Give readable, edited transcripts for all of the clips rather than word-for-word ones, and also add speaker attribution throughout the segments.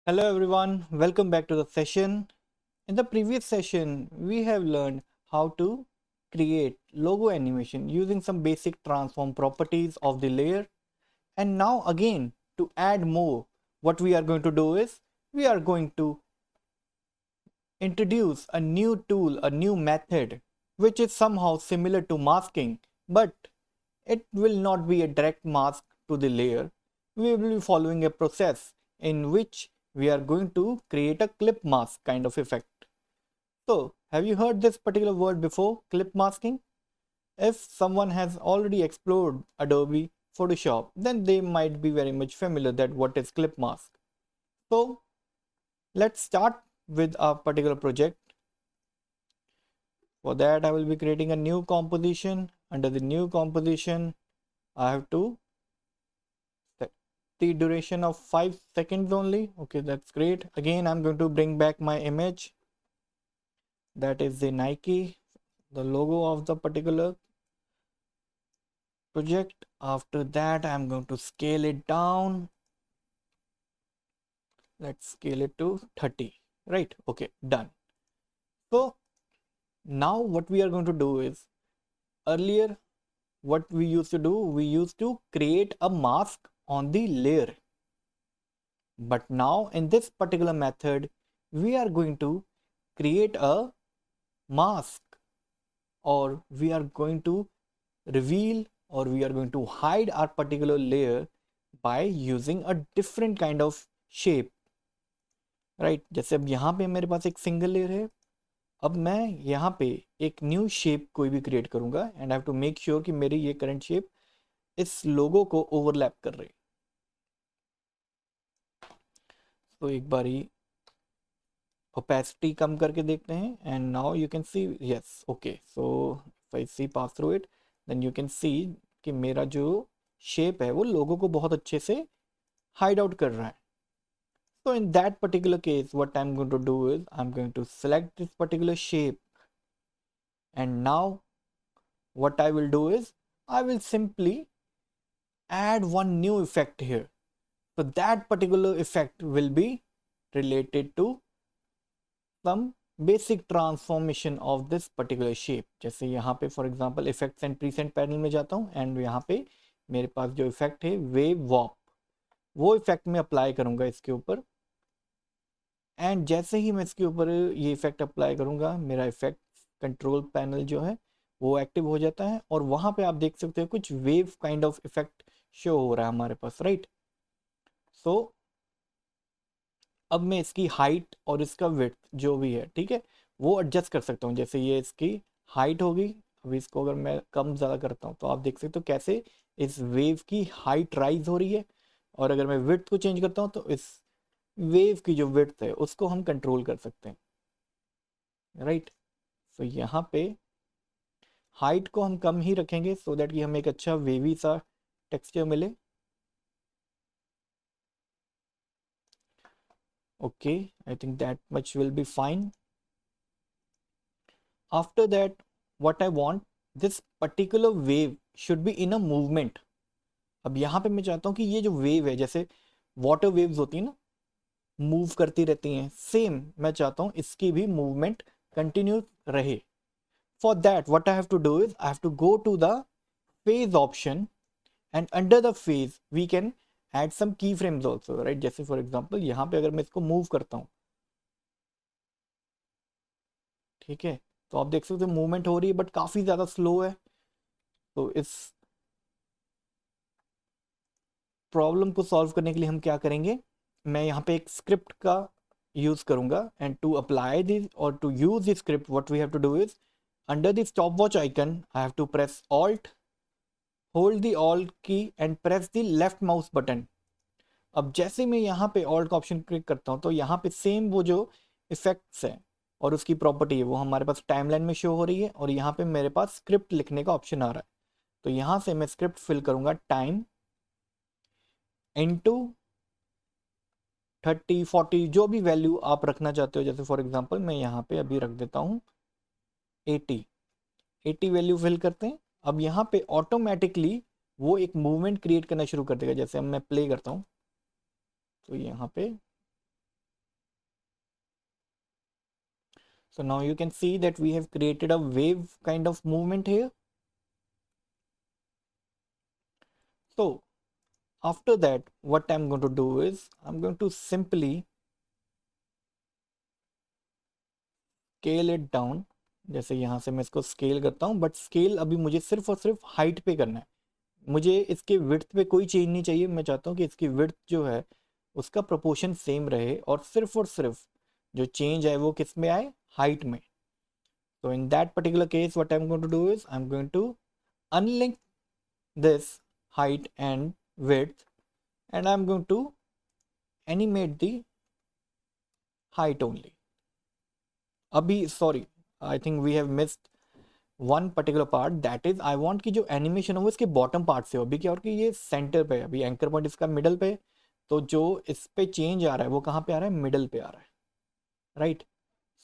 Speaker 1: Hello everyone, welcome back to the session. In the previous session, we have learned how to create logo animation using some basic transform properties of the layer. And now again, to add more, what we are going to do is, we are going to introduce a new tool, a new method, which is somehow similar to masking, but it will not be a direct mask to the layer. We will be following a process in which we are going to create a clip mask kind of effect. So, have you heard this particular word before, clip masking? If someone has already explored Adobe Photoshop, then they might be very much familiar that what is clip mask. So, let's start with a particular project. For that, I will be creating a new composition. Under the new composition, I have to set the duration of 5 seconds only. Okay, that's great. Again, I'm going to bring back my image. That is the Nike, the logo of the particular project. After that, I'm going to scale it down. Let's scale it to 30. Right? Okay, done. So now what we are going to do is, earlier what we used to do, we used to create a mask on the layer. But now in this particular method, we are going to create a mask, or we are going to reveal, or we are going to hide our particular layer by using a different kind of shape. Right जैसे अब यहाँ पे मेरे पास एक single layer है. अब मैं यहाँ पे एक न्यू शेप कोई भी क्रिएट करूंगा and I have to make sure कि मेरी ये करंट शेप इस लोगो को ओवरलैप कर रही. तो एक बारी ओपेसिटी कम करके देखते हैं and now you can see yes okay. So if I see pass through it then you can see कि मेरा जो शेप है वो लोगो को बहुत अच्छे से हाइड आउट कर रहा है. So in that particular case, what I'm going to do is I'm going to select this particular shape, and now what I will do is I will simply add one new effect here. So that particular effect will be related to some basic transformation of this particular shape. जैसे यहाँ पे for example effects and present panel में जाता हूँ and यहाँ पे मेरे पास जो effect है wave warp, वो effect मैं apply करूँगा इसके ऊपर. एंड जैसे ही मैं इसके ऊपर ये इफेक्ट अप्लाई करूंगा, मेरा इफेक्ट कंट्रोल पैनल जो है वो एक्टिव हो जाता है और वहां पे आप देख सकते हो कुछ wave kind of effect show हो रहा है हमारे पास. राइट. सो अब मैं इसकी हाइट और इसका विड्थ जो भी है, ठीक है, वो एडजस्ट कर सकता हूँ. जैसे ये इसकी हाइट होगी, अभी इसको अगर मैं कम ज़्यादा करता हूँ तो आप देख सकते हो कैसे इस वेव की हाइट राइज हो रही है. और अगर मैं विड्थ को चेंज करता हूँ तो इस वेव की जो विड्थ है उसको हम कंट्रोल कर सकते हैं. राइट. सो यहाँ पे हाइट को हम कम ही रखेंगे सो दैट कि हमें एक अच्छा वेवी सा टेक्सचर मिले. Okay, I think that much will be fine. After that what I want, this particular wave should be in a movement. अब यहाँ पे मैं चाहता हूँ कि ये जो वेव है, जैसे वाटर वेव्स होती है ना, मूव करती रहती हैं, सेम मैं चाहता हूँ इसकी भी मूवमेंट कंटिन्यू रहे. For that, what I have to do is I have to go to the phase option, and under the phase we can add some keyframes also, right? जैसे for example यहाँ पे अगर मैं इसको move करता हूँ, ठीक है, तो आप देख सकते हो मूवमेंट हो रही है बट काफ़ी ज़्यादा स्लो है. तो इस प्रॉब्लम को सॉल्व करने के लिए हम क्या करेंगे, मैं यहाँ पे एक स्क्रिप्ट का यूज़ करूँगा. एंड टू अप्लाई दिस और to use this script what we have to do is, under this stopwatch icon I have to press alt, hold the alt key and press the left mouse button. अब जैसे मैं यहाँ पे alt का option click करता हूँ तो यहाँ पे सेम वो जो इफेक्ट्स है और उसकी प्रॉपर्टी है वो हमारे पास टाइमलाइन में शो हो रही है, और यहाँ पे मेरे पास स्क्रिप्ट लिखने का ऑप्शन आ रहा है. तो यहाँ से मैं स्क्रिप्ट फिल करूँगा टाइम इनटू 30 40 जो भी वैल्यू आप रखना चाहते हो. जैसे फॉर एग्जांपल मैं यहाँ पे अभी रख देता हूँ 80 वैल्यू फिल करते हैं. अब यहाँ पे ऑटोमेटिकली वो एक मूवमेंट क्रिएट करना शुरू कर देगा. जैसे अब मैं प्ले करता हूँ तो यहाँ पे So now you can see that we have created a wave kind of movement here. So after that, what I'm going to do is I'm going to simply scale it down. जैसे यहाँ से मैं इसको scale करता हूँ, but scale अभी मुझे सिर्फ और सिर्फ हाइट पे करना है, मुझे इसके विड्थ पे कोई चेंज नहीं चाहिए। मैं चाहता हूँ कि इसकी विड्थ जो है उसका प्रोपोर्शन सेम रहे और सिर्फ जो चेंज है वो किस में आए, हाइट में। तो in that particular case what I am going to do is I am going to unlink this height and width, and I'm going to animate the height only. अभी sorry, I think we have missed one particular part, that is I want कि जो animation हो वो इसके bottom part से हो। अभी क्या हो कि ये सेंटर पे है, अभी एंकर पॉइंट इसका मिडल पे, तो जो इस पे चेंज आ रहा है वो कहाँ पे आ रहा है, मिडल पे आ रहा है, राइट।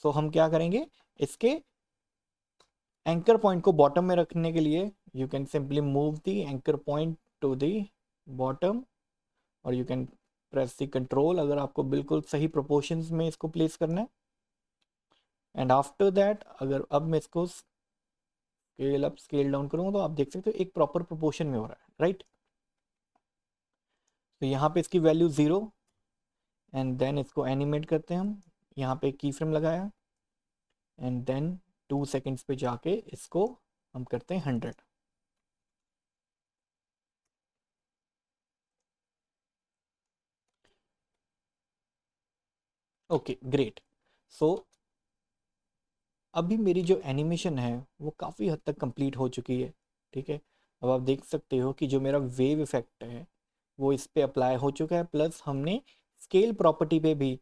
Speaker 1: सो हम क्या करेंगे, इसके एंकर पॉइंट को बॉटम में रखने के लिए you can simply move the anchor point to the bottom, और you can press the control अगर आपको बिल्कुल सही प्रोपोर्शंस में इसको प्लेस करना है। एंड आफ्टर दैट अगर अब मैं इसको स्केल अप स्केल डाउन करूँगा तो आप देख सकते हो एक प्रॉपर प्रोपोर्शन में हो रहा है, राइट। तो यहाँ पे इसकी वैल्यू 0, एंड देन इसको एनिमेट करते हैं हम। यहाँ पे की फ्रेम लगाया एंड देन 2 सेकेंड्स पे जाके इसको हम करते हैं 100। Okay great. सो अभी मेरी जो एनिमेशन है वो काफ़ी हद तक कंप्लीट हो चुकी है, ठीक है। अब आप देख सकते हो कि जो मेरा वेव इफेक्ट है वो इस पे अप्लाई हो चुका है, प्लस हमने स्केल प्रॉपर्टी पे भी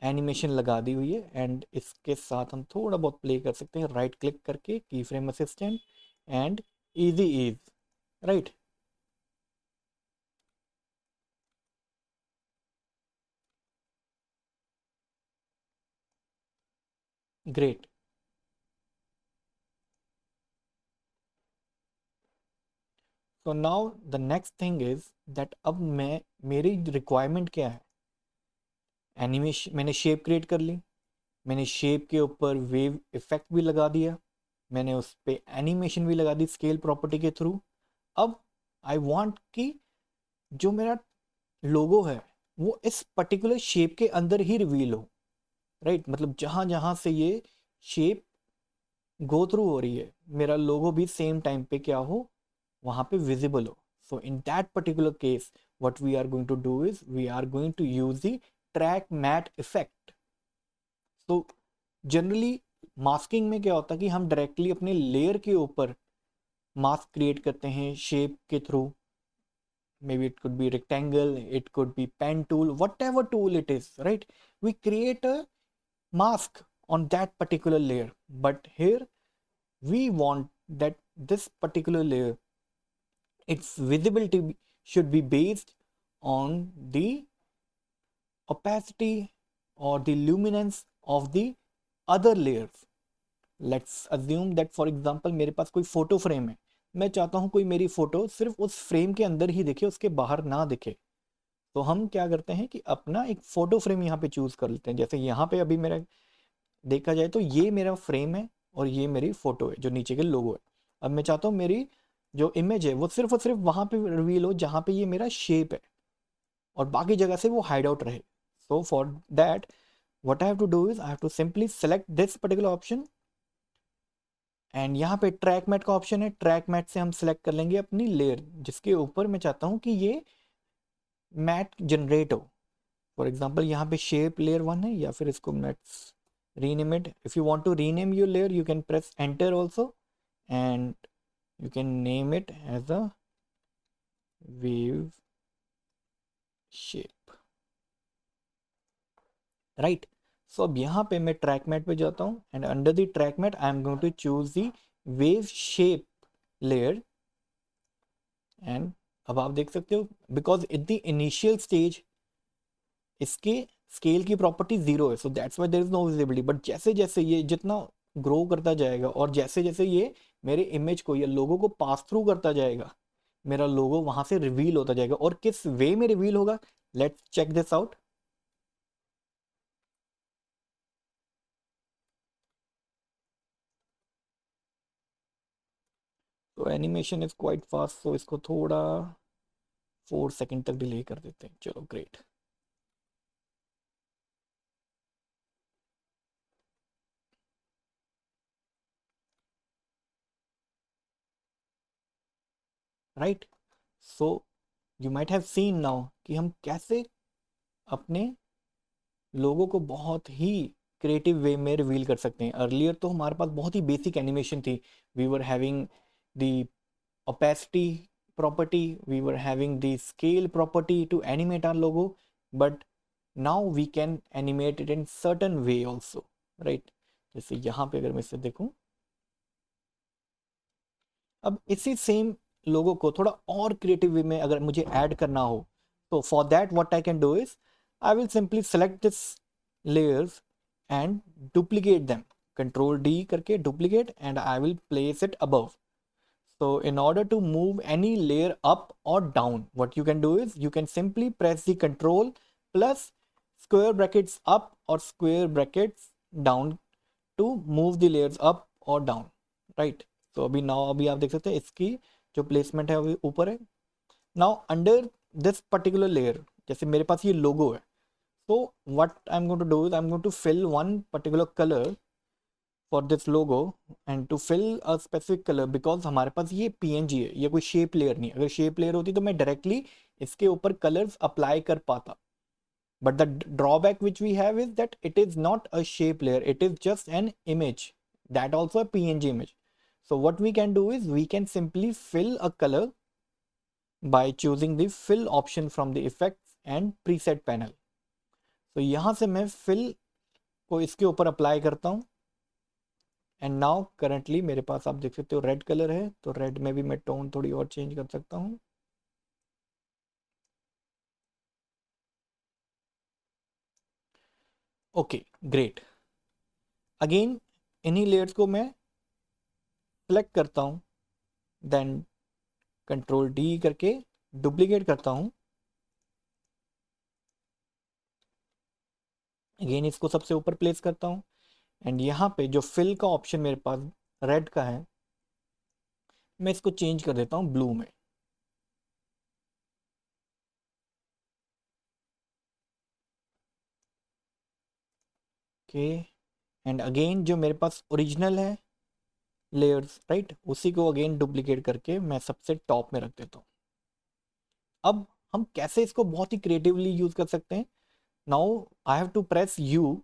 Speaker 1: एनिमेशन लगा दी हुई है। एंड इसके साथ हम थोड़ा बहुत प्ले कर सकते हैं राइट क्लिक करके, key frame assistant and easy ease, right. Great. So now the next thing is that अब मैं मेरी रिक्वायरमेंट क्या है, एनिमेशन मैंने शेप क्रिएट कर ली, मैंने शेप के ऊपर वेव इफेक्ट भी लगा दिया, मैंने उस पर एनिमेशन भी लगा दी स्केल प्रॉपर्टी के थ्रू। अब आई वांट कि जो मेरा लोगो है वो इस पर्टिकुलर शेप के अंदर ही रिवील हो, राइट। मतलब जहां जहां से ये शेप गो थ्रू हो रही है मेरा लोगो भी सेम टाइम पे क्या हो, वहां पे विजिबल हो। So in that particular case what we are going to do is we are going to use the track matte effect. तो जनरली मास्किंग में क्या होता है कि हम डायरेक्टली अपने लेयर के ऊपर मास्क क्रिएट करते हैं शेप के through. maybe it could be rectangle, it could be pen tool, whatever tool it is, right? We create a mask on that particular layer, but here we want that this particular layer, its visibility should be based on the opacity or the luminance of the other layers. Let's assume that for example मेरे पास कोई photo frame है, मैं चाहता हूँ कोई मेरी photo सिर्फ उस फ्रेम के अंदर ही दिखे, उसके बाहर ना दिखे। तो हम क्या करते हैं कि अपना एक फोटो फ्रेम यहाँ पे चूज कर लेते हैं। जैसे यहाँ पे अभी मेरा देखा जाए तो ये मेरा फ्रेम है और ये मेरी फोटो है जो नीचे के लोगो है। अब मैं चाहता हूँ मेरी जो इमेज है वो सिर्फ और सिर्फ वहां पे रिवील हो जहाँ पे ये मेरा शेप है, और बाकी जगह से वो हाइड आउट रहे। So for that what I have to do is I have to simply select this particular option, and यहाँ पे ट्रैक मैट का ऑप्शन है। ट्रैक मैट से हम सेलेक्ट कर लेंगे अपनी लेयर जिसके ऊपर मैं चाहता हूँ कि ये मैट जनरेट हो। फॉर एग्जाम्पल यहाँ पे शेप लेयर 1 है, या फिर इसको let's rename it. If you want to rename your layer you can press enter also, and you can name it as a wave shape, right? So अब यहाँ पे मैं ट्रैक मैट पे जाता हूँ and under the track matte I am going to choose the wave shape layer. And अब आप देख सकते हो because at the initial stage इसके स्केल की प्रॉपर्टी 0 है, so that's why there is no visibility. But जैसे जैसे ये जितना ग्रो करता जाएगा और जैसे जैसे ये मेरे इमेज को या लोगो को पास थ्रू करता जाएगा, मेरा लोगो वहां से रिवील होता जाएगा। और किस वे में रिवील होगा, लेट्स चेक दिस आउट। तो एनिमेशन इज क्वाइट फास्ट, सो इसको थोड़ा 4 सेकंड तक डिले कर देते हैं। चलो great. Right, so you might have seen now कि हम कैसे अपने लोगों को बहुत ही क्रिएटिव वे में रिवील कर सकते हैं। अर्लियर तो हमारे पास बहुत ही बेसिक एनिमेशन थी। We were having the opacity property, we were having the scale property to animate our logo, but now we can animate it in certain way also, right? जैसे यहाँ पे अगर मैं इसे देखूं, अब इसी सेम लोगो को थोड़ा और क्रिएटिव वे में अगर मुझे ऐड करना हो, तो for that what I can do is I will simply select this layers and duplicate them, control D करके duplicate, and I will place it above. So in order to move any layer up or down, what you can do is you can simply press the control plus square brackets up or square brackets down to move the layers up or down, right? So अभी आप देख सकते हैं इसकी जो placement है वो ऊपर है. Now under this particular layer, जैसे मेरे पास ये लोगो है, so what I'm going to do is I'm going to fill one particular color for this logo and to fill a specific color, because हमारे पास ये PNG है, ये कोई शेप लेयर नहीं है. अगर शेप लेयर होती तो मैं डायरेक्टली इसके ऊपर कलर्स अप्लाई कर पाता, but the drawback which we have is that it is not a shape layer, it is just an image, that also a PNG image. So what we can do is we can simply fill a color by choosing the fill option from the effects and preset panel. So यहाँ से मैं fill को इसके ऊपर apply करता हूँ, and now currently मेरे पास आप देख सकते हो रेड कलर है, तो रेड में भी मैं टोन थोड़ी और चेंज कर सकता हूँ. Okay great. अगेन इन्हीं लेयर्स को मैं सेलेक्ट करता हूँ, देन कंट्रोल डी करके डुप्लीकेट करता हूँ. अगेन इसको सबसे ऊपर प्लेस करता हूँ, एंड यहाँ पे जो फिल का ऑप्शन मेरे पास रेड का है, मैं इसको चेंज कर देता हूँ ब्लू में. ओके, एंड अगेन जो मेरे पास ओरिजिनल है लेयर्स, राइट, उसी को अगेन डुप्लीकेट करके मैं सबसे टॉप में रख देता हूँ. अब हम कैसे इसको बहुत ही क्रिएटिवली यूज कर सकते हैं. Now I have to press U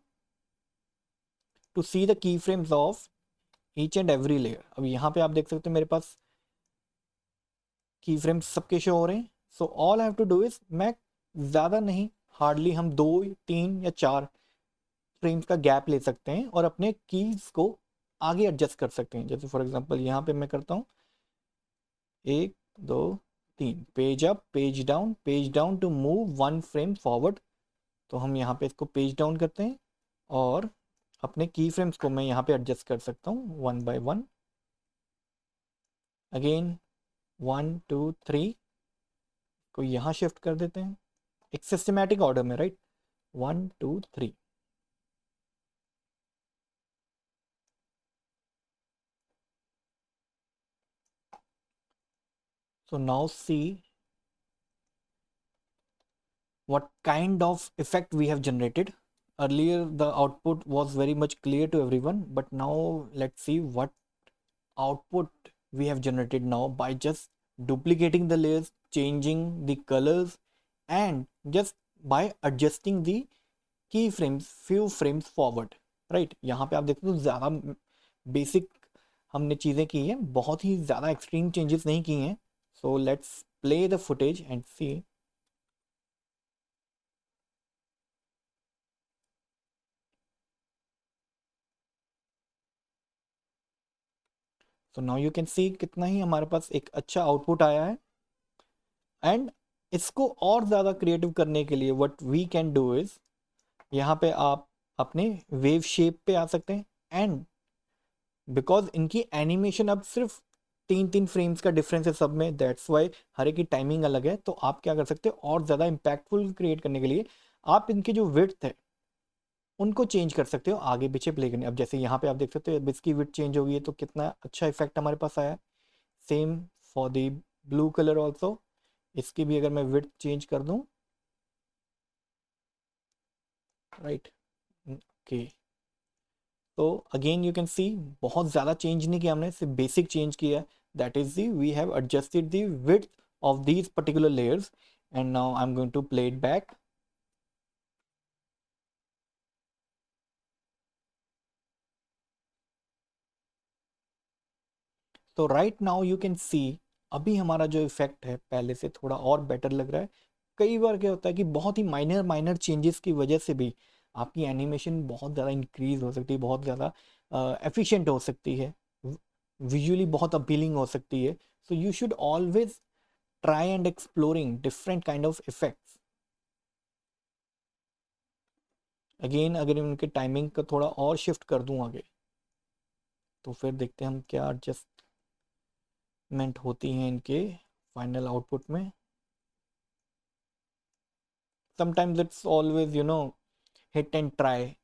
Speaker 1: to see the key frames of each and every layer. अब यहाँ पे आप देख सकते हैं मेरे पास की फ्रेम्स सबके शो हो रहे हैं. So all I have to do is, मैं ज़्यादा नहीं, हार्डली हम 2, 3 या 4 फ्रेम्स का गैप ले सकते हैं और अपने कीज को आगे एडजस्ट कर सकते हैं. जैसे फॉर एग्जांपल यहाँ पे मैं करता हूँ 1, 2, 3, page up, page down to move 1 frame forward. तो हम यहाँ पे इसको पेज डाउन करते हैं और अपने की फ्रेम्स को मैं यहाँ पे एडजस्ट कर सकता हूँ 1 by 1. अगेन 1, 2, 3 को यहाँ शिफ्ट कर देते हैं एक सिस्टमैटिक ऑर्डर में, right. 1, 2, 3. So now see what kind of effect we have generated. Earlier the output was very much clear to everyone, but now let's see what output we have generated now by just duplicating the layers, changing the colors, and just by adjusting the keyframes few frames forward, right. यहाँ पे आप देखते हो ज़्यादा basic हमने चीज़ें की हैं, बहुत ही ज़्यादा एक्सट्रीम चेंजेस नहीं की हैं. So let's play the footage and see. So now you can see कितना ही हमारे पास एक अच्छा आउटपुट आया है. एंड इसको और ज़्यादा क्रिएटिव करने के लिए what we can do is, यहाँ पे आप अपने वेव शेप पे आ सकते हैं. एंड बिकॉज इनकी एनिमेशन अब सिर्फ 3 फ्रेम्स का डिफरेंस है सब में, दैट्स वाई हर एक की टाइमिंग अलग है. तो आप क्या कर सकते हो और ज़्यादा इम्पैक्टफुल क्रिएट करने के लिए आप इनकी जो विड्थ है उनको चेंज कर सकते हो आगे पीछे प्ले करने. अब जैसे यहाँ पे आप देख सकते हो अब इसकी विड्थ चेंज हो गई है, तो कितना अच्छा इफेक्ट हमारे पास आया है. Same for the blue colour also. इसकी भी अगर मैं विड्थ चेंज कर दूं, राइट, ओके, तो अगेन यू कैन सी बहुत ज़्यादा चेंज नहीं किया हमने, सिर्फ बेसिक चेंज किया है, that is the we have adjusted the width of these particular layers and now I am going to play it back. तो right now you can see अभी हमारा जो इफेक्ट है पहले से थोड़ा और बेटर लग रहा है। कई बार क्या होता है कि बहुत ही माइनर माइनर चेंजेस की वजह से भी आपकी एनिमेशन बहुत ज़्यादा इंक्रीज हो सकती है, बहुत ज़्यादा एफिशिएंट हो सकती है, विजुअली बहुत अपीलिंग हो सकती है। So you should always try and exploring different kind of effects. Again अगर इनके टाइमिंग का थोड़ा और शिफ्ट कर दूं आगे, तो फिर देखते हैं हम क्या एडजस्टमेंट होती हैं इनके फाइनल आउटपुट में। Sometimes it's always hit and try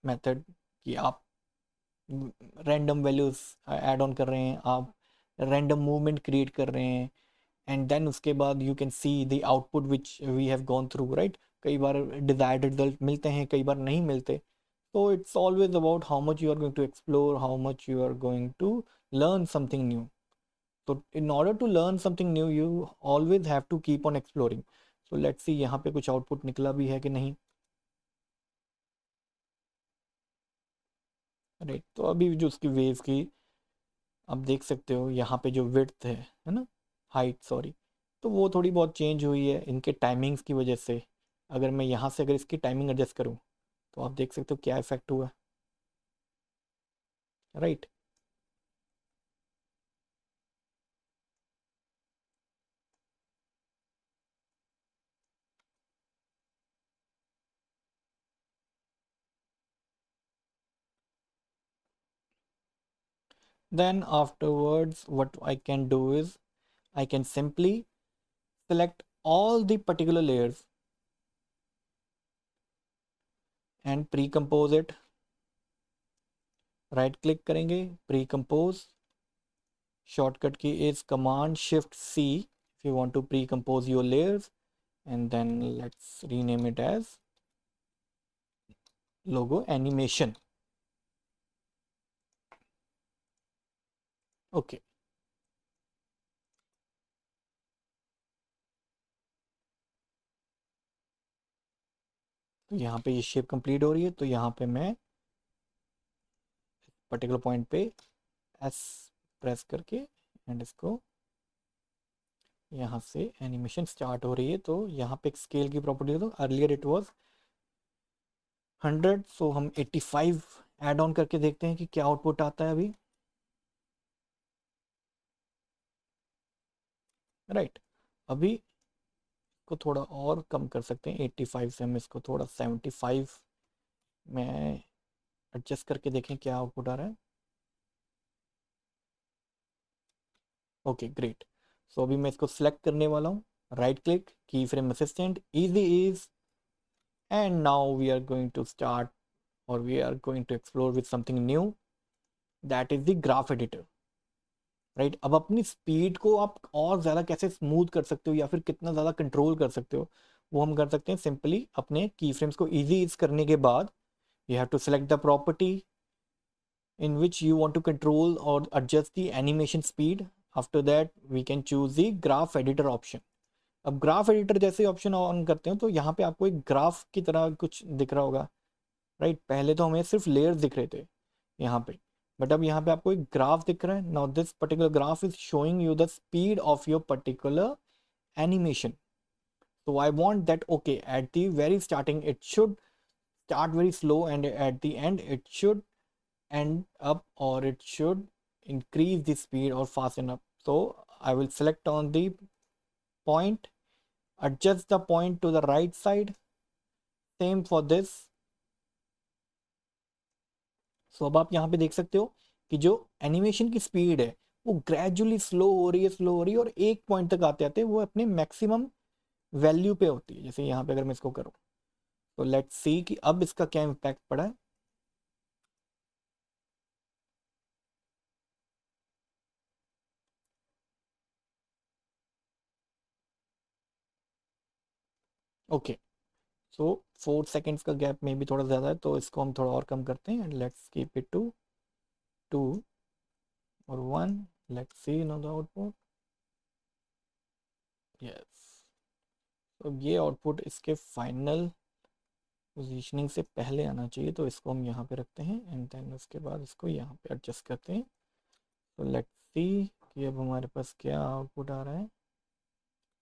Speaker 1: method, कि आप रैंडम वैल्यूज ऐड ऑन कर रहे हैं, आप रैंडम मूवमेंट क्रिएट कर रहे हैं, एंड देन उसके बाद you can see the output which we have gone through, right. कई बार डिजायर्ड रिजल्ट मिलते हैं, कई बार नहीं मिलते। तो it's always about how much you are going to explore, how much you are going to learn something new. तो in order to learn something new you always have to keep on exploring. So let's see यहाँ पे कुछ output निकला भी है कि नहीं। Right, तो अभी जो उसकी वेव की आप देख सकते हो यहाँ पे जो विड्थ है ना, हाइट सॉरी, तो वो थोड़ी बहुत चेंज हुई है इनके टाइमिंग्स की वजह से। अगर मैं यहाँ से अगर इसकी टाइमिंग एडजस्ट करूँ, तो आप देख सकते हो क्या इफेक्ट हुआ, right. Then afterwards what I can do is I can simply select all the particular layers and pre-compose it। Right click करेंगे, pre-compose, शॉर्टकट की is command shift C if you want to pre-compose your layers, and then let's rename it as logo animation। Okay, तो यहाँ पे ये shape complete हो रही है, तो यहाँ पे मैं पर्टिकुलर पॉइंट पे एस प्रेस करके एंड इसको यहाँ से एनिमेशन स्टार्ट हो रही है। तो यहाँ पे एक स्केल की प्रॉपर्टी, तो अर्लियर इट वाज 100, सो हम 85 ऐड ऑन करके देखते हैं कि क्या आउटपुट आता है अभी, राइट। अभी को थोड़ा और कम कर सकते हैं, 85 से हम इसको थोड़ा 75 में एडजस्ट करके देखें क्या आउटपुट आ रहा है। ओके ग्रेट, सो अभी मैं इसको सिलेक्ट करने वाला हूँ, राइट क्लिक, की frame assistant, easy ease, and now we are going to start और we are going to explore with something new, that is the graph editor, right. अब अपनी स्पीड को आप और ज़्यादा कैसे स्मूथ कर सकते हो या फिर कितना ज़्यादा कंट्रोल कर सकते हो, वो हम कर सकते हैं सिंपली अपने की फ्रेम्स को ईजी इज करने के बाद। You have to select the property in which you want to control or adjust the animation speed. After that we can choose the graph editor option। अब ग्राफ एडिटर जैसे option on करते हो तो यहाँ पे आपको एक ग्राफ की तरह कुछ दिख रहा होगा, राइट। पहले तो हमें सिर्फ लेयर्स दिख रहे थे यहाँ पे, बट अब यहाँ पे आपको एक ग्राफ दिख रहा है। Now this particular graph is showing you the speed of your particular animation. So I want that, okay, at the very starting it should start very slow and at the end it should end up, or it should increase the speed or fasten up. So I will select on the point, adjust the point to the right side, same for this। so अब आप यहाँ पे देख सकते हो कि जो animation की स्पीड है वो ग्रेजुअली स्लो हो रही है, स्लो हो रही है, और एक पॉइंट तक आते आते वो अपने मैक्सिमम वैल्यू पे होती है। जैसे यहाँ पे अगर मैं इसको करूँ, तो लेट्स सी कि अब इसका क्या इम्पैक्ट पड़ा है। ओके, सो 4 सेकेंड्स का गैप में भी थोड़ा ज़्यादा है, तो इसको हम थोड़ा और कम करते हैं and let's keep it to 2 और 1. Let's see no the output. Yes, तो ये आउटपुट इसके फाइनल पोजीशनिंग से पहले आना चाहिए, तो इसको हम यहाँ पे रखते हैं एंड देन उसके बाद इसको यहाँ पे एडजस्ट करते हैं. तो लेट्स सी कि अब हमारे पास क्या आउटपुट आ रहा है.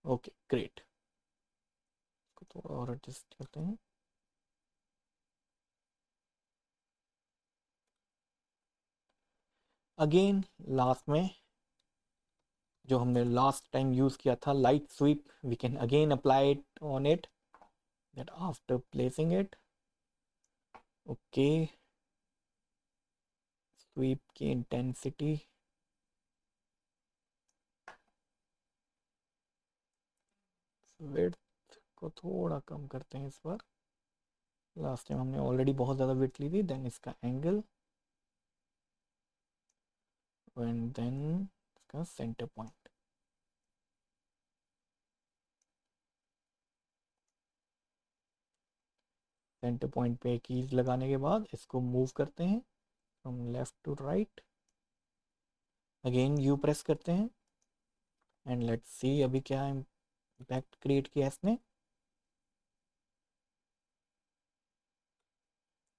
Speaker 1: ओके ग्रेट, इसको थोड़ा और एडजस्ट करते हैं. अगेन लास्ट में जो हमने लास्ट टाइम यूज़ किया था light sweep, we can again apply it on it, that after placing it. Okay, sweep की इंटेंसिटी विड्थ को थोड़ा कम करते हैं इस बार. लास्ट टाइम हमने ऑलरेडी बहुत ज़्यादा विड्थ ली थी. देन इसका एंगल एंड देन इसका सेंटर पॉइंट. सेंटर पॉइंट पे कीज लगाने के बाद इसको मूव करते हैं from left to right. Again you press करते हैं एंड लेट्स सी अभी क्या इम्पैक्ट क्रिएट किया इसने.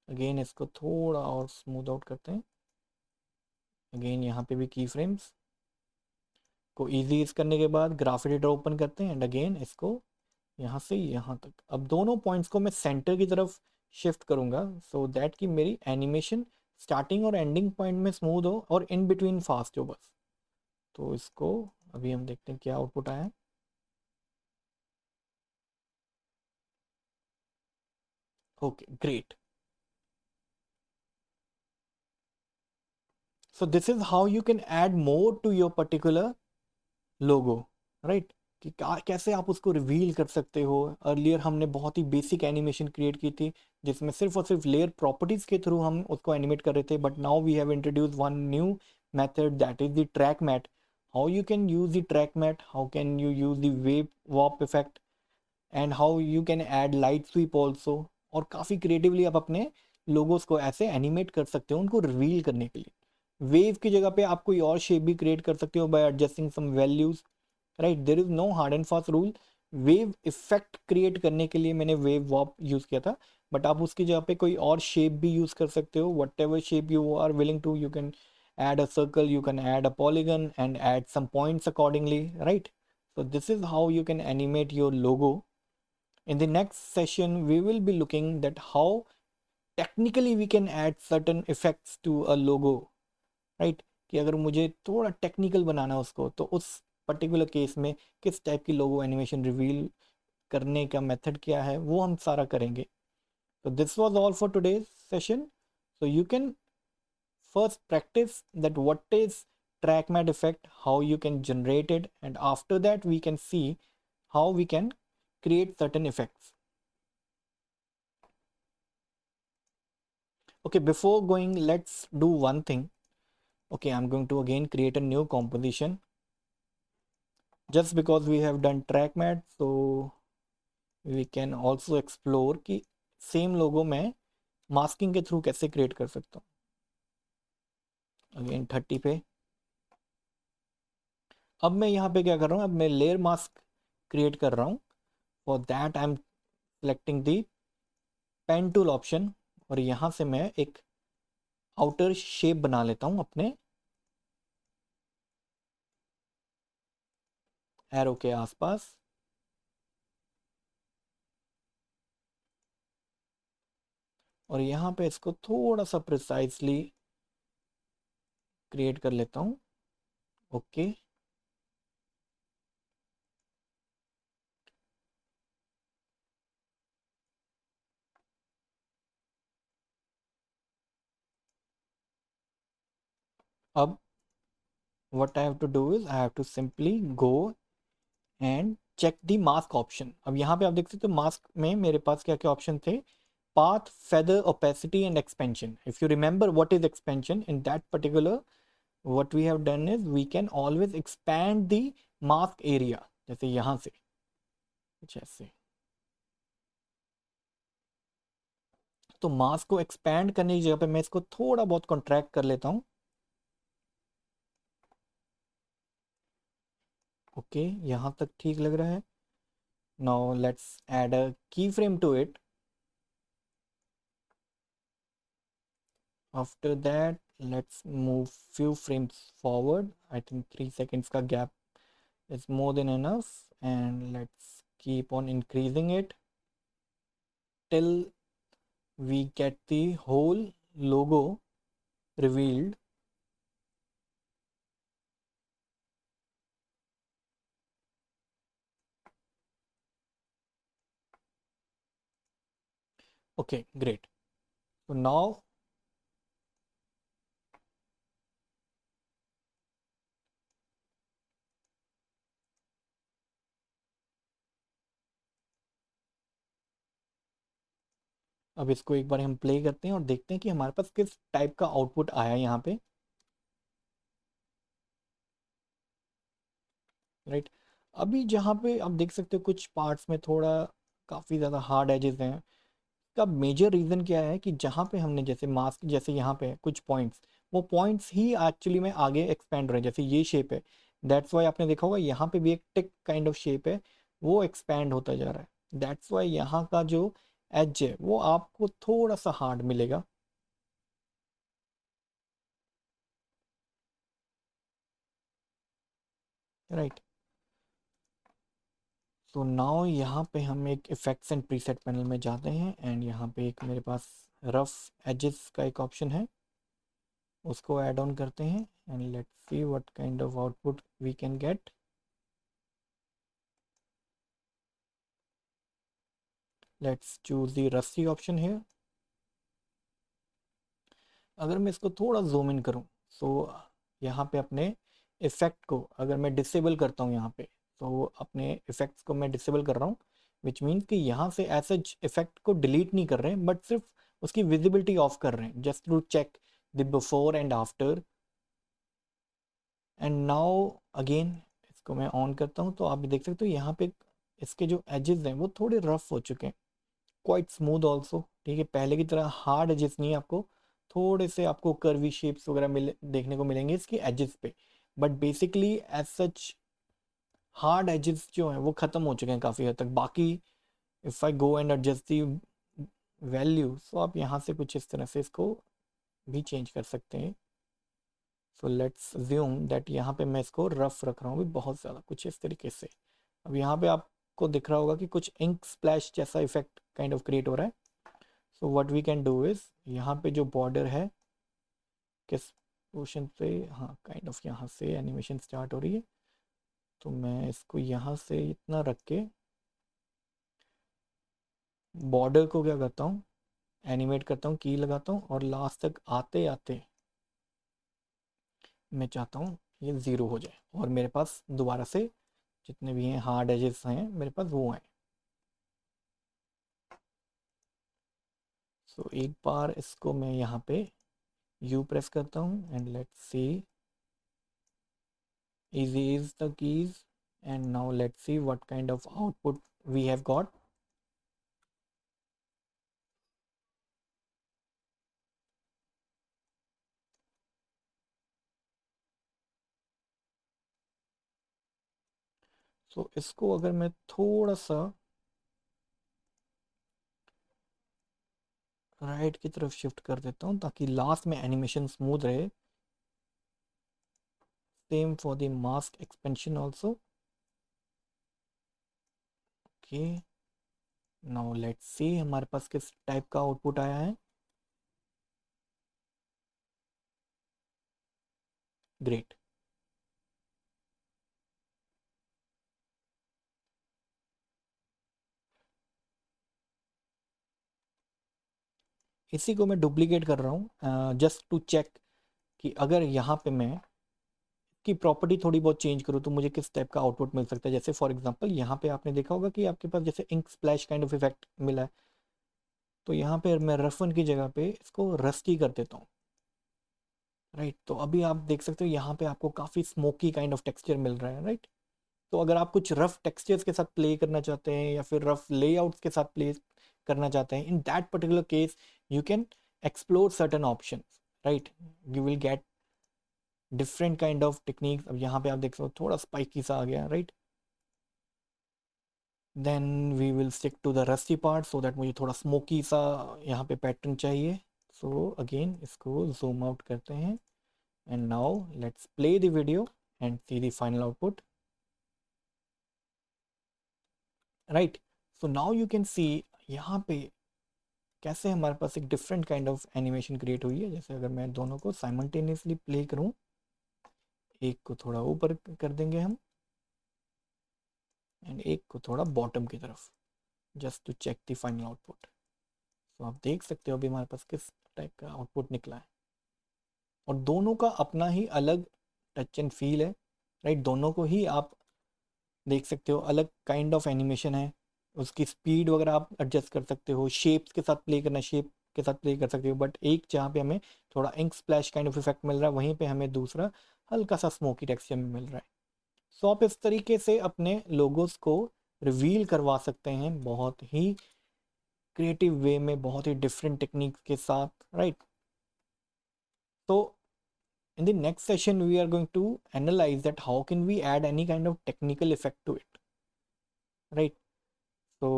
Speaker 1: अगेन इसको थोड़ा और स्मूथ आउट करते हैं. अगेन यहाँ पे भी की फ्रेम्स को ईजी करने के बाद ग्राफ एडिटर ओपन करते हैं एंड अगेन इसको यहाँ से यहाँ तक. अब दोनों पॉइंट्स को मैं सेंटर की तरफ शिफ्ट करूँगा सो दैट कि मेरी एनिमेशन स्टार्टिंग और एंडिंग पॉइंट में स्मूथ हो और इन बिटवीन फास्ट हो बस. तो इसको अभी हम देखते हैं क्या आउटपुट आया है. Okay great. So this is how you can add more to your particular logo, right? कि कैसे आप उसको रिवील कर सकते हो. अर्लियर हमने बहुत ही बेसिक एनिमेशन क्रिएट की थी जिसमें सिर्फ और सिर्फ लेयर प्रॉपर्टीज के थ्रू हम उसको एनिमेट कर रहे थे. But now we have introduce one new method that is the track matte. How you can use the track matte, how can you use the wave warp effect and how you can add light sweep also. और काफ़ी creatively आप अपने logos को ऐसे animate कर सकते हो उनको रिवील करने के लिए. वेव की जगह पे आप कोई और शेप भी क्रिएट कर सकते हो by adjusting some values, right. There is no hard and fast rule. Wave effect create करने के लिए मैंने वेव वॉप यूज़ किया था, बट आप उसकी जगह पे कोई और शेप भी यूज़ कर सकते हो. Whatever shape you are willing to, you can add a circle, you can add a polygon and add some points accordingly, right? So this is how you can animate your logo. In the next session we will be looking that how technically we can add certain effects to a logo, right. कि अगर मुझे थोड़ा technical बनाना उसको तो उस particular case में किस type की लोगो एनिमेशन रिवील करने का मेथड क्या है वो हम सारा करेंगे. तो this was all for today's session. So you can first practice that what is track matte effect, how you can generate it, and after that we can see how we can create certain effects. Okay, before going let's do one thing. Okay, I'm going to again create a new composition just because we have done track matte, so we can also explore कि same लोगो मैं masking के through कैसे create कर सकता हूँ. Again 30 पे. अब मैं यहाँ पे क्या कर रहा हूँ, अब मैं लेयर मास्क क्रिएट कर रहा हूँ. For that I am selecting the pen tool option और यहाँ से मैं एक आउटर शेप बना लेता हूँ अपने एरो के आसपास. और यहाँ पे इसको थोड़ा सा प्रिसाइजली क्रिएट कर लेता हूँ. ओके, अब what I have to do is I have to simply go and check the mask option. अब यहाँ पे आप देख सकते हो मास्क में मेरे पास क्या क्या ऑप्शन थे. path, feather, opacity and expansion. If you remember what is expansion in that particular, what we have done is we can always expand the mask area. जैसे यहाँ से कुछ ऐसे. तो मास्क को एक्सपैंड करने की जगह पे मैं इसको थोड़ा बहुत कॉन्ट्रैक्ट कर लेता हूँ। ओके, यहाँ तक ठीक लग रहा है। Now let's add a key frame to it. After that let's move few frames forward. I think 3 seconds का gap is more than enough, and let's keep on increasing it till we get the whole logo revealed. Okay, great. So now अब इसको एक बार हम play करते हैं और देखते हैं कि हमारे पास किस टाइप का आउटपुट आया है यहाँ पे। राइट, अभी जहाँ पे आप देख सकते हो कुछ पार्ट्स में थोड़ा काफ़ी ज़्यादा हार्ड एजेस हैं। इसका मेजर रीज़न क्या है कि जहाँ पे हमने जैसे मास्क, जैसे यहाँ पे है कुछ पॉइंट्स, वो पॉइंट्स ही एक्चुअली में आगे एक्सपेंड हो रहे हैं। जैसे ये शेप है, दैट्स वाई आपने देखा होगा यहाँ पे भी एक टिक काइंड ऑफ शेप है, वो एक्सपैंड होता जा रहा है। दैट्स वाई यहाँ का जो एज है वो आपको थोड़ा सा हार्ड मिलेगा। राइट, तो नाउ यहाँ पे हम एक इफेक्ट्स एंड प्रीसेट पैनल में जाते हैं, एंड यहाँ पे एक मेरे पास रफ एजेस का एक ऑप्शन है, उसको ऐड ऑन करते हैं and let's see what kind of output we can get. Let's choose the रस्सी ऑप्शन है। अगर मैं इसको थोड़ा जूम इन करूँ, सो यहाँ पे अपने इफेक्ट को अगर मैं डिसेबल करता हूँ यहाँ पे, तो अपने इफेक्ट्स को मैं डिसेबल कर रहा हूँ, विच मीन्स कि यहाँ से ऐसे इफेक्ट को डिलीट नहीं कर रहे हैं, बट सिर्फ उसकी विजिबिलिटी ऑफ कर रहे हैं, just to check the before and after. And now again इसको मैं ऑन करता हूँ, तो आप भी देख सकते हो यहाँ पे इसके जो एजेस हैं वो थोड़े रफ हो चुके हैं, क्वाइट स्मूथ ऑल्सो। ठीक है, पहले की तरह हार्ड एजेस नहीं है, आपको थोड़े से आपको कर्वी शेप्स वगैरह देखने को मिलेंगे इसकी एजेस पे, but basically as such hard edges जो हैं वो ख़त्म हो चुके हैं काफ़ी हद तक। बाकी if I go and adjust the value, तो आप यहाँ से कुछ इस तरह से इसको भी चेंज कर सकते हैं। सो लेट्स अज्यूम दैट यहाँ पे मैं इसको रफ रख रहा हूँ भी बहुत ज़्यादा, कुछ इस तरीके से। अब यहाँ पे आपको दिख रहा होगा कि कुछ इंक स्प्लैश जैसा इफेक्ट काइंड ऑफ क्रिएट हो रहा है। So what we can do is, यहाँ पे जो बॉर्डर है किस पोर्शन पे, हाँ काइंड ऑफ यहाँ से एनिमेशन स्टार्ट हो रही है, तो मैं इसको यहाँ से इतना रख के बॉर्डर को क्या करता हूँ, एनिमेट करता हूँ, की लगाता हूँ, और लास्ट तक आते आते मैं चाहता हूँ ये ज़ीरो हो जाए और मेरे पास दोबारा से जितने भी हैं हार्ड एजेस हैं मेरे पास वो हैं। सो एक बार इसको मैं यहाँ पे यू प्रेस करता हूँ and let's C, easy is the keys, and now let's see what kind of output we have got. So इसको अगर मैं थोड़ा सा राइट की तरफ शिफ्ट कर देता हूँ ताकि लास्ट में एनिमेशन स्मूथ रहे, same for the mask expansion also. Okay, now let's see हमारे पास किस टाइप का आउटपुट आया है। ग्रेट, इसी को मैं डुप्लीकेट कर रहा हूँ जस्ट टू चेक कि अगर यहाँ पे मैं की प्रॉपर्टी थोड़ी बहुत चेंज करूँ तो मुझे किस टाइप का आउटपुट मिल सकता है। जैसे फॉर एग्जांपल यहाँ पे आपने देखा होगा कि आपके पास जैसे ink splash kind of effect मिला है, तो यहाँ पे मैं रफ वन की जगह पे इसको रस्टी कर देता हूँ। राइट, तो अभी आप देख सकते हो यहाँ पे आपको काफ़ी स्मोकी काइंड ऑफ टेक्सचर मिल रहा है। राइट, तो अगर आप कुछ रफ टेक्सचर्स के साथ प्ले करना चाहते हैं या फिर रफ लेआउट्स के साथ प्ले करना चाहते हैं, इन that particular case you can explore certain option, right, you will get different kind of techniques. अब यहाँ पे आप देख सकते हो थोड़ा स्पाइकी सा आ गया, right. Then we will stick to the rusty part so that मुझे थोड़ा स्मोकी सा यहाँ पे पैटर्न चाहिए। सो अगेन इसको जूम आउट करते हैं and now let's play the video and see the final output, right. So now you can see यहाँ पे कैसे हमारे पास एक different kind of animation create हुई है। जैसे अगर मैं दोनों को साइमल्टेनियसली प्ले करूँ, एक को थोड़ा ऊपर कर देंगे हम एंड एक को थोड़ा बॉटम की तरफ, just to check the final output. तो आप देख सकते हो अभी हमारे पास किस टाइप का आउटपुट निकला है, और दोनों का अपना ही अलग टच एंड फील है, राइट। दोनों को ही आप देख सकते हो अलग काइंड ऑफ एनिमेशन है, उसकी स्पीड वगैरह आप एडजस्ट कर सकते हो, शेप्स के साथ प्ले करना शेप के साथ प्ले कर सकते हो। बट एक जहाँ पे हमें थोड़ा ink splash kind of effect मिल रहा है, वहीं पे हमें दूसरा हल्का सा स्मोकी टेक्सचर में मिल रहा है। सो आप इस तरीके से अपने लोगोस को रिवील करवा सकते हैं बहुत ही क्रिएटिव वे में, बहुत ही डिफरेंट टेक्निक्स के साथ, राइट। तो in the next session we are going to analyze that how can we add any kind of technical effect to it, right. So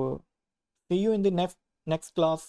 Speaker 1: see you in the next class.